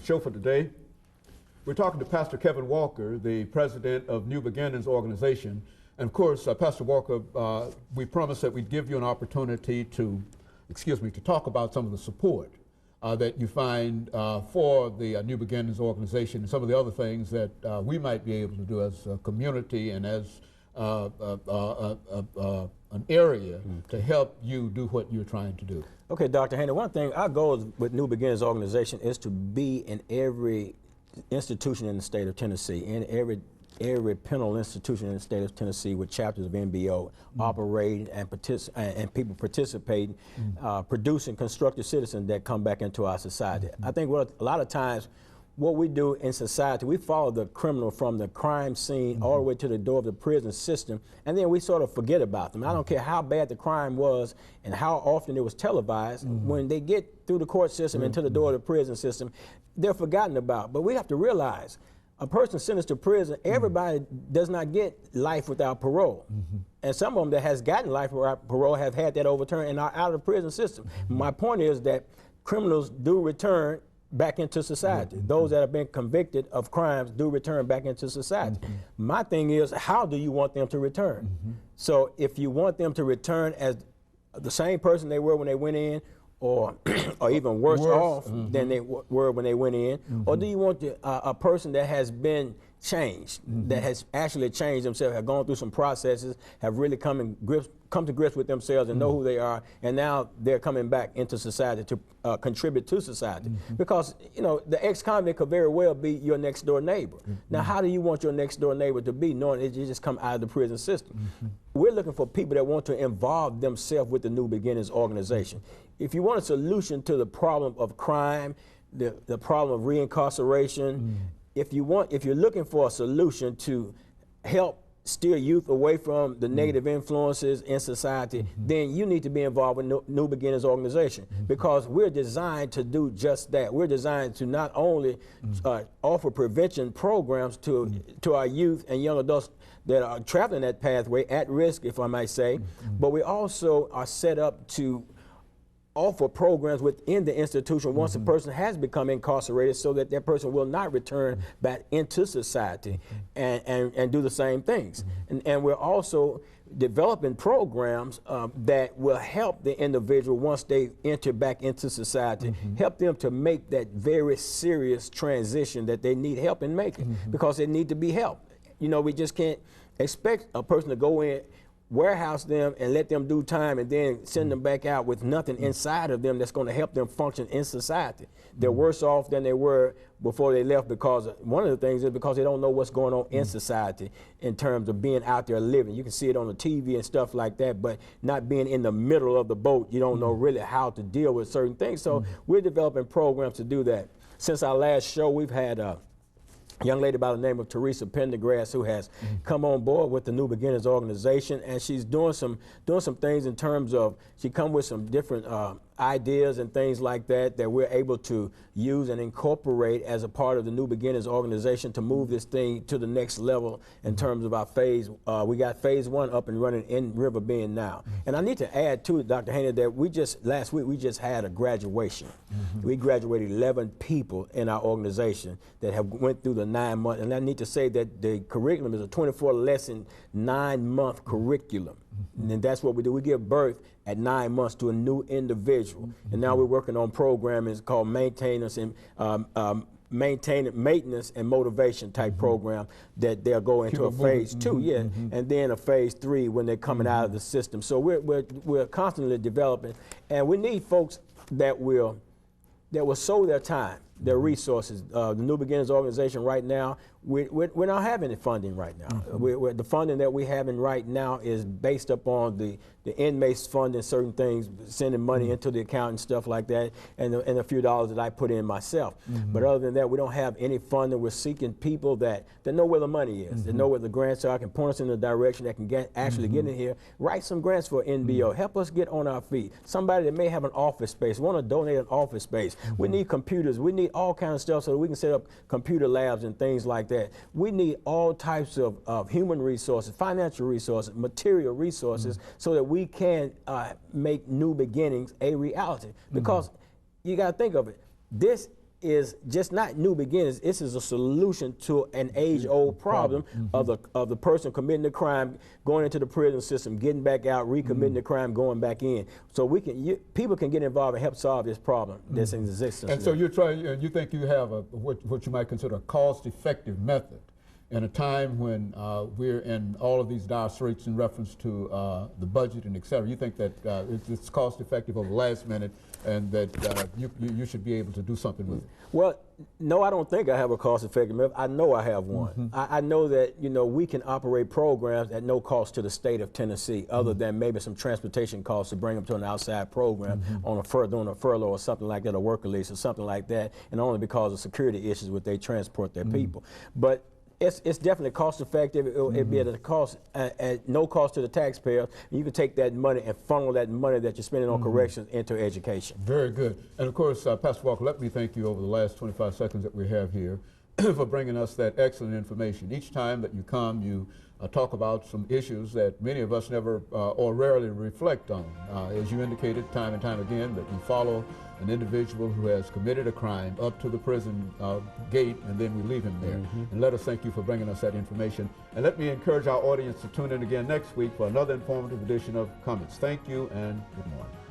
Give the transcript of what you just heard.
show for today. We're talking to Pastor Kevin Walker, the president of New Beginnings organization. And of course, Pastor Walker, we promised that we'd give you an opportunity to, to talk about some of the support that you find for the New Beginnings organization and some of the other things that we might be able to do as a community and as an area to help you do what you're trying to do. Okay, Dr. Haney, one thing, our goal with New Beginnings organization is to be in every institution in the state of Tennessee, in every penal institution in the state of Tennessee with chapters of NBO operating and people participating, producing constructive citizens that come back into our society. I think a lot of times what we do in society, we follow the criminal from the crime scene all the way to the door of the prison system, and then we sort of forget about them. I don't care how bad the crime was and how often it was televised. When they get through the court system and to the door of the prison system, they're forgotten about. But we have to realize a person sentenced to prison, everybody does not get life without parole. And some of them that has gotten life without parole have had that overturned and are out of the prison system. My point is that criminals do return back into society. Those that have been convicted of crimes do return back into society. My thing is, how do you want them to return? So if you want them to return as the same person they were when they went in, or even worse off than they were when they went in, or do you want a person that has been changed, that has actually changed themselves, have gone through some processes, have really come to grips with themselves and know who they are, and now they're coming back into society to contribute to society. Because, you know, the ex-convict could very well be your next door neighbor. Now, how do you want your next door neighbor to be, knowing that you just come out of the prison system? We're looking for people that want to involve themselves with the New Beginnings organization. If you want a solution to the problem of crime, the problem of reincarceration, if you're looking for a solution to help steer youth away from the negative influences in society, then you need to be involved with New Beginnings organization, because we're designed to do just that. We're designed to not only offer prevention programs to our youth and young adults that are traveling that pathway at risk, if I might say, but we also are set up to offer programs within the institution once a person has become incarcerated, so that that person will not return back into society and do the same things. And we're also developing programs that will help the individual once they enter back into society, help them to make that very serious transition that they need help in making, because they need to be helped. You know, we just can't expect a person to go in, warehouse them and let them do time and then send them back out with nothing inside of them that's going to help them function in society. They're worse off than they were before they left, because one of the things is because they don't know what's going on in society in terms of being out there living. You can see it on the TV and stuff like that, but not being in the middle of the boat, you don't know really how to deal with certain things. So we're developing programs to do that. Since our last show, we've had a young lady by the name of Teresa Pendergrass, who has come on board with the New Beginnings organization, and she's doing some things in terms of, she come with some different ideas and things like that we're able to use and incorporate as a part of the New Beginnings organization to move this thing to the next level in terms of our phase. We got phase 1 up and running in River Bend now. And I need to add to it, Dr. Haney, that last week we just had a graduation. We graduated 11 people in our organization that have went through the 9-month, and I need to say that the curriculum is a 24-lesson, 9-month curriculum. And that's what we do. We give birth at 9 months to a new individual. And now we're working on programming called maintenance and maintenance and motivation type program that they'll go into a phase 2, and then a phase 3 when they're coming out of the system. So we're constantly developing, and we need folks that will sow their time, their resources. The New Beginnings organization right now, we're not having any funding right now. The funding that we're having right now is based upon the inmates funding certain things, sending money into the account and stuff like that, and a few dollars that I put in myself. But other than that, we don't have any funding. We're seeking people that know where the money is, that know where the grants are, can point us in the direction that can actually get in here, write some grants for NBO, help us get on our feet. Somebody that may have an office space, want to donate an office space. We need computers. We need all kinds of stuff so that we can set up computer labs and things like that. We need all types of human resources, financial resources, material resources, so that we can make New Beginnings a reality. Because you got to think of it. This is just not new beginnings. This is a solution to an age-old problem of the person committing the crime, going into the prison system, getting back out, recommitting the crime, going back in. So people can get involved and help solve this problem that's in existence. And so you think you have what you might consider a cost-effective method in a time when we're in all of these dire straits in reference to the budget and et cetera. You think that it's cost-effective over the last minute, and that you should be able to do something with it? Well, no, I don't think I have a cost-effective method. I know I have one. I know that we can operate programs at no cost to the state of Tennessee, other than maybe some transportation costs to bring them to an outside program on a furlough or something like that, a work release or something like that, and only because of security issues would they transport their people. But it's definitely cost effective. It'd be at a cost, at no cost to the taxpayer. You can take that money and funnel that money that you're spending on corrections into education. Very good. And of course, Pastor Walker, let me thank you over the last 25 seconds that we have here for bringing us that excellent information. Each time that you come, you talk about some issues that many of us never or rarely reflect on. As you indicated time and time again, that you follow an individual who has committed a crime up to the prison gate, and then we leave him there. And let us thank you for bringing us that information. And let me encourage our audience to tune in again next week for another informative edition of Comments. Thank you and good morning.